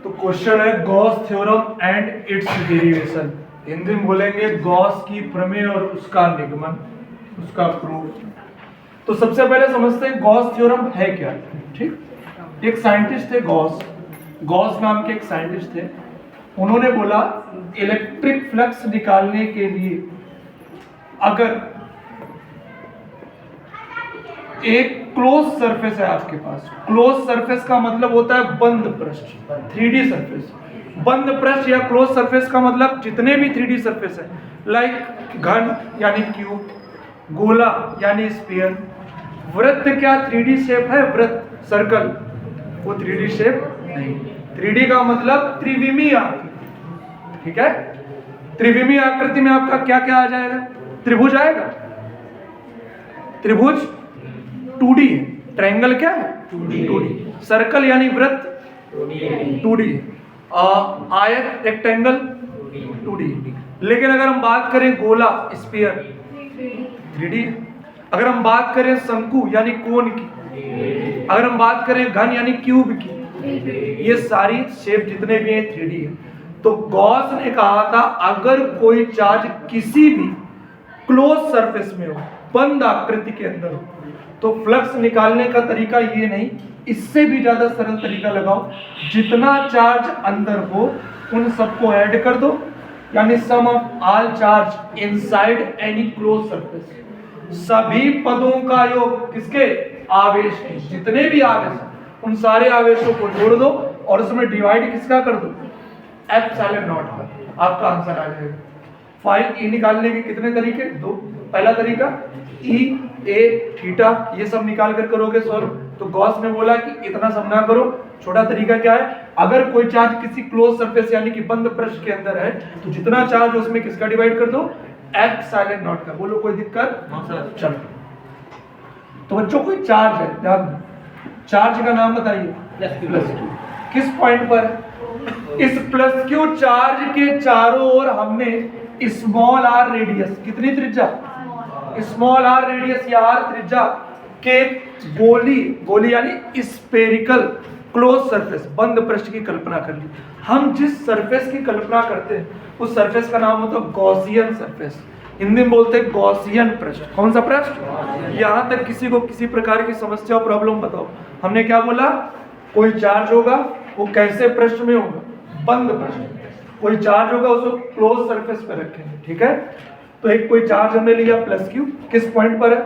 तो क्वेश्चन है Gauss theorem and it's derivation. Hindi में बोलेंगे गॉस की प्रमेय और उसका निगमन, उसका प्रूफ। तो सबसे पहले समझते हैं गॉस थ्योरम है क्या। ठीक, एक साइंटिस्ट थे गॉस नाम के एक साइंटिस्ट थे। उन्होंने बोला इलेक्ट्रिक फ्लक्स निकालने के लिए अगर एक क्लोज सरफेस है आपके पास, क्लोज सरफेस का मतलब होता है बंद पृष्ठ, 3D सरफेस। बंद पृष्ठ या क्लोज सरफेस का मतलब जितने भी 3D सरफेस है, लाइक घन यानी क्यूब, गोला यानी स्फीयर, वृत्त क्या 3D शेप है, वृत्त सर्कल, वो 3D शेप नहीं। 3D का मतलब त्रिविमीय आकृति। ठीक है, त्रिविमीय आकृति में आपका क्या क्या आ जाएगा, त्रिभुज आएगा। त्रिभुज 2D है, ट्रायंगल क्या है 2D, सर्कल यानी वृत्त 2D, आयत रेक्टेंगल 2D। लेकिन अगर हम बात करें गोला स्फीयर 3D, अगर हम बात करें शंकु यानी कोन की, अगर हम बात करें घन यानी क्यूब की, ये सारी शेप जितने भी हैं 3D है। तो गॉस ने कहा था अगर कोई चार्ज किसी भी क्लोज सरफेस में हो, बंद आकृति के अंदर हो, तो फ्लक्स निकालने का तरीका ये नहीं, इससे भी ज्यादा सरल तरीका लगाओ, जितना चार्ज अंदर हो उन सबको ऐड कर दो, यानी sum of all charge inside any close surface. सभी पदों का योग किसके, आवेश के, जितने भी आवेश उन सारे आवेशों को जोड़ दो और उसमें डिवाइड किसका कर दो, एप्सिलॉन नॉट का। आपका आंसर आ जाएगा। फाइव ई निकालने के कितने तरीके, दो। पहला तरीका ई ए थीटा, ये सब निकाल कर करोगे सॉल्व। तो गॉस ने बोला कि इतना सब ना करो, छोटा तरीका क्या है, अगर कोई चार्ज किसी क्लोज सरफेस यानी कि बंद पृष्ठ के अंदर है तो जितना चार्ज है उसमें किसका डिवाइड कर दो, एप्सिलॉन नॉट का। बोलो कोई दिक्कत, चलो। तो बच्चों कोई चार्ज है, ध्यान दो, चार्ज का नाम बताइए, प्लस क्यू। किस पॉइंट पर, इस प्लस क्यू चार्ज के चारों ओर हमने स्मॉल आर रेडियस, कितनी त्रिज्या, स्मॉल आर रेडियस या आर त्रिज्या के गोली यानी स्फेरिकल क्लोज सरफेस, बंद पृष्ठ की कल्पना कर ली। हम जिस सरफेस की कल्पना करते हैं उस सरफेस का नाम होता है गॉसियन सरफेस। हिंदी में बोलते हैं गॉसियन पृष्ठ। कौन सा पृष्ठ, यहां तक किसी को किसी प्रकार की समस्या और प्रॉब्लम बताओ। हमने क्या बोला, कोई चार्ज होगा, वो कैसे पृष्ठ में होगा, बंद पृष्ठ। कोई चार्ज होगा उसको क्लोज सरफेस पे रखेंगे। ठीक है, तो एक कोई चार्ज हमने लिया प्लस क्यू, किस पॉइंट पर है,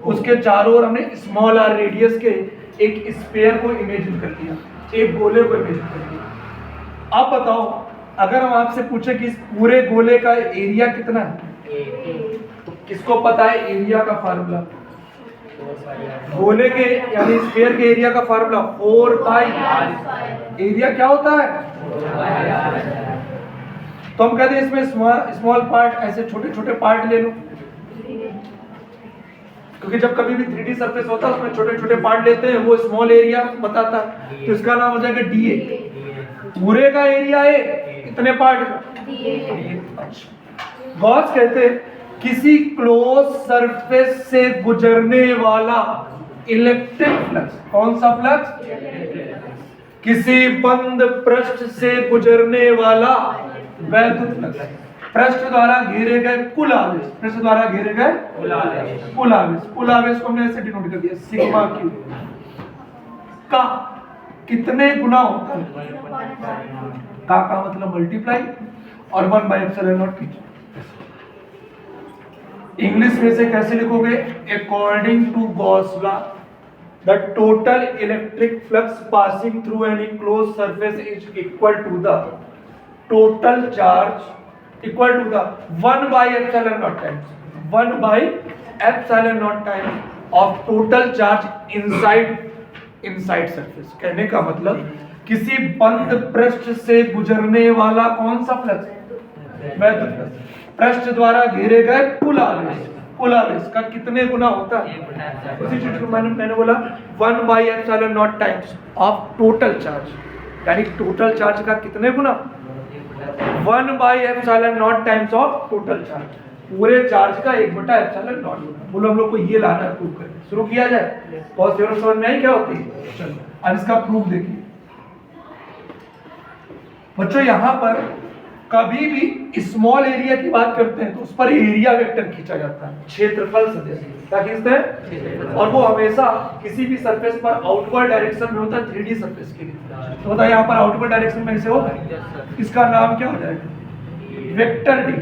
उसके चारों ओर हमने स्मॉल आर रेडियस के एक स्फीयर को इमेजिन कर लिया, एक गोले को इमेजिन कर लिया। अब बताओ अगर हम आपसे पूछे कि इस पूरे गोले का एरिया कितना है, तो किसको पता है एरिया का फार्मूला, गोले के यानी स्फीयर के एरिया का फार्मूला 4 पाई। एरिया क्या होता है, तो हम कहते हैं इसमें स्मॉल पार्ट, ऐसे छोटे छोटे पार्ट ले लो, क्योंकि जब कभी भी 3D सरफेस होता है उसमें छोटे छोटे पार्ट लेते हैं, वो स्मॉल एरिया बताता है, तो इसका नाम हो जाएगा डीए। पूरे का एरिया है इतने पार्ट का। अच्छा, गॉस कहते हैं किसी क्लोज सरफेस से गुजरने वाला इलेक्ट्रिक फ्लक्स, कौन सा फ्लक्स, किसी बंद पृष्ठ से गुजरने वाला वैद्युत फ्लक्स, पृष्ठ द्वारा घेरे गए कुल आवेश, पृष्ठ द्वारा घेरे गए कुल आवेश, कुल आवेश को हमने ऐसे डिनोट कर दिया सिग्मा क्यू का कितने गुना होता है, का मतलब मल्टीप्लाई और 1 बाय एप्सिलॉन नॉट। इंग्लिश में से कैसे लिखोगे, according to Gauss law the total electric flux passing through any close surface is equal to the total charge equal to the 1 by epsilon naught times 1 by epsilon naught times of total charge inside surface। कहने का मतलब किसी बंद पृष्ठ से गुजरने वाला कौन सा फ्लक्स, वैद्युत फ्लक्स, पृष्ठ द्वारा घेरे गए कुल आवेश का कितने गुना होता है, उसी चीज को मैंने बोला 1 by epsilon naught times of total charge, यानी टोटल चार्ज का कितने गुना, 1 by epsilon naught times of total charge, पूरे चार्ज का 1/epsilon naught। बोलो हम लोग को ये लाना है, प्रूव करें, शुरू किया जाए। गॉस थ्योरम समझ में आई क्या होती है, चलो अब इसका प्रूफ देखिए। बच्चों यहाँ पर कभी भी स्मॉल एरिया की बात करते हैं तो उस पर एरिया वेक्टर खींचा जाता है, क्षेत्रफल सदिश। क्या खींचते हैं? और वो हमेशा किसी भी सरफेस पर आउटवर्ड डायरेक्शन में होता है, 3D सरफेस के लिए। तो बताइए यहाँ पर आउटवर्ड डायरेक्शन में ऐसे होगा, इसका नाम क्या हो जाएगा? Vector D.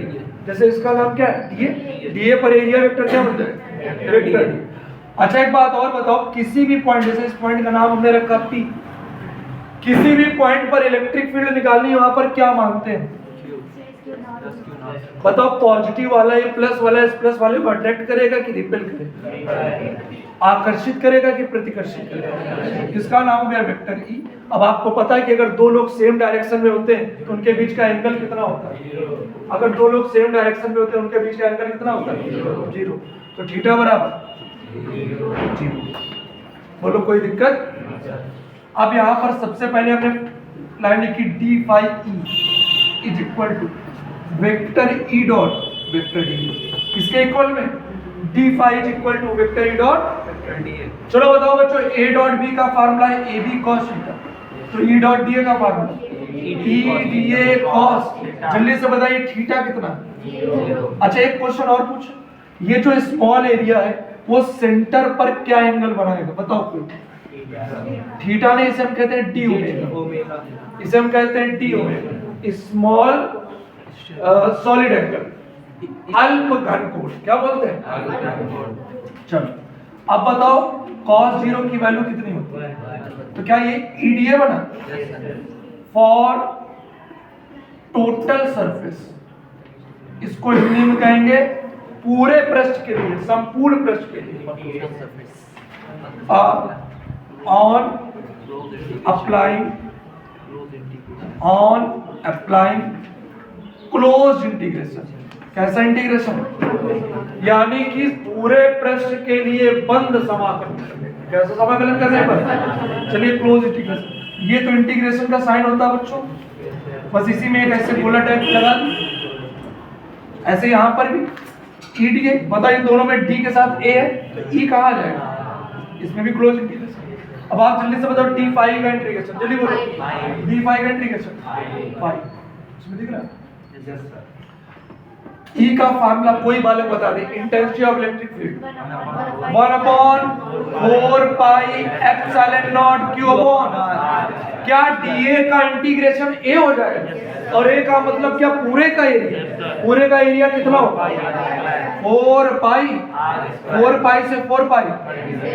जैसे इसका नाम क्या है? डीए। डीए पर एरिया वेक्टर क्या होता है? Vector D. अच्छा एक बात और बताओ, किसी भी पॉइंट, जैसे इस पॉइंट का नाम हमने रखा P, किसी भी पॉइंट पर इलेक्ट्रिक फील्ड निकालनी, वहां पर क्या मानते हैं? बताओ, पॉजिटिव वाला ये प्लस वाला इस प्लस वाले को अट्रैक्ट करेगा कि रिपेल करेगा? आकर्षित करेगा कि प्रतिकर्षित करेगा? इसका नाम हो गया वेक्टर ई। अब आपको पता है कि अगर दो लोग सेम डायरेक्शन में होते हैं तो उनके बीच का एंगल कितना होता है? अगर दो लोग सेम डायरेक्शन में होते हैं उनके बीच का एंगल कितना होता है? 0। तो थीटा बराबर 0। बोलो कोई दिक्कत? अब यहाँ पर सबसे पहले हमने लाइन लिखी d phi E is equal to vector E dot vector d. किसके इक्वल में? D phi is equal to vector E dot vector d. चलो बताओ बच्चों, ए डॉट बी का फार्मूला है ए बी कॉस थीटा, तो ई डॉट डी ए का formula E D A cos. जल्दी से बताइए थीटा कितना? अच्छा एक क्वेश्चन और पूछ, ये जो स्मॉल एरिया है वो सेंटर पर क्या एंगल बनाएगा? बताओ कोई। थीटा नहीं, इसे हम कहते हैं डी ओमेगा, इसे हम कहते हैं D omega, small solid angle, अल्प घनकोण। क्या बोलते हैं? चलो अब बताओ cos 0 की वैल्यू कितनी होती है? तो क्या ये ईडीए बना? फॉर टोटल सरफेस, इसको हिंदी में कहेंगे पूरे पृष्ठ के लिए, संपूर्ण पृष्ठ के लिए। On applying close integration. कैसा इंटीग्रेशन? यानी कि पूरे पृष्ठ के लिए बंद समाकलन। कैसा समाकलन करने पर? चलिए क्लोज इंटीग्रेशन। ये तो इंटीग्रेशन का साइन होता है बच्चों, बस इसी में एक ऐसे गोला टाइप लगा, ऐसे यहाँ पर भी ई डी है। बताइए दोनों में डी के साथ ए है तो ई कहाँ आ जाएगा? इसमें भी क्लोज इंटीग्रेशन। अब आप जल्दी से बताओ डी फाई का इंटीग्रेशन, जल्दी बोलो। डी फाई का इंटीग्रेशन फाई, इसमें दिख रहा है? ई का फार्मूला कोई बालक बता दे, intensity of electric field 1/4 pi epsilon not Q upon. क्या डीए का इंटीग्रेशन ए हो जाएगा? और ए का मतलब क्या? पूरे का एरिया। पूरे का एरिया कितना होगा? 4 पाई से 4 पाई,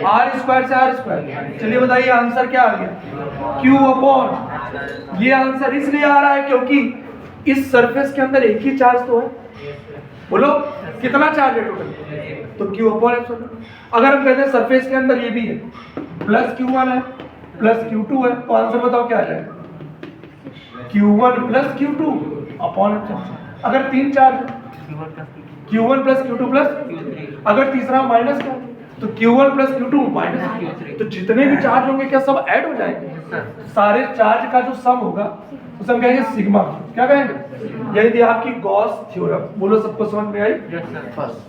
आर स्क्वायर से आर स्क्वायर। चलिए बताइए आंसर क्या आ गया? Q upon. ये आंसर इसलिए आ रहा है क्योंकि इस सरफेस के अंदर एक ही चार्ज तो है। बोलो कितना चार्ज है टोटल? तो क्यू अपॉन एप्सिलॉन। अगर हम कहते हैं सरफेस के अंदर ये भी है, प्लस Q1 है प्लस Q2 है, तो आंसर बताओ क्या आ जाएगा? Q1 plus Q2 upon epsilon. अगर तीन चार्ज है, Q1 प्लस Q2 प्लस, अगर तीसरा माइनस का तो Q1 plus Q2 minus Q3। तो जितने भी चार्ज होंगे क्या सब ऐड हो जाएंगे? सारे चार्ज का जो सम होगा उसे हम कहेंगे सिग्मा। क्या कहेंगे? यही थी आपकी गॉस थ्योरम। बोलो सबको समझ में आई? बस।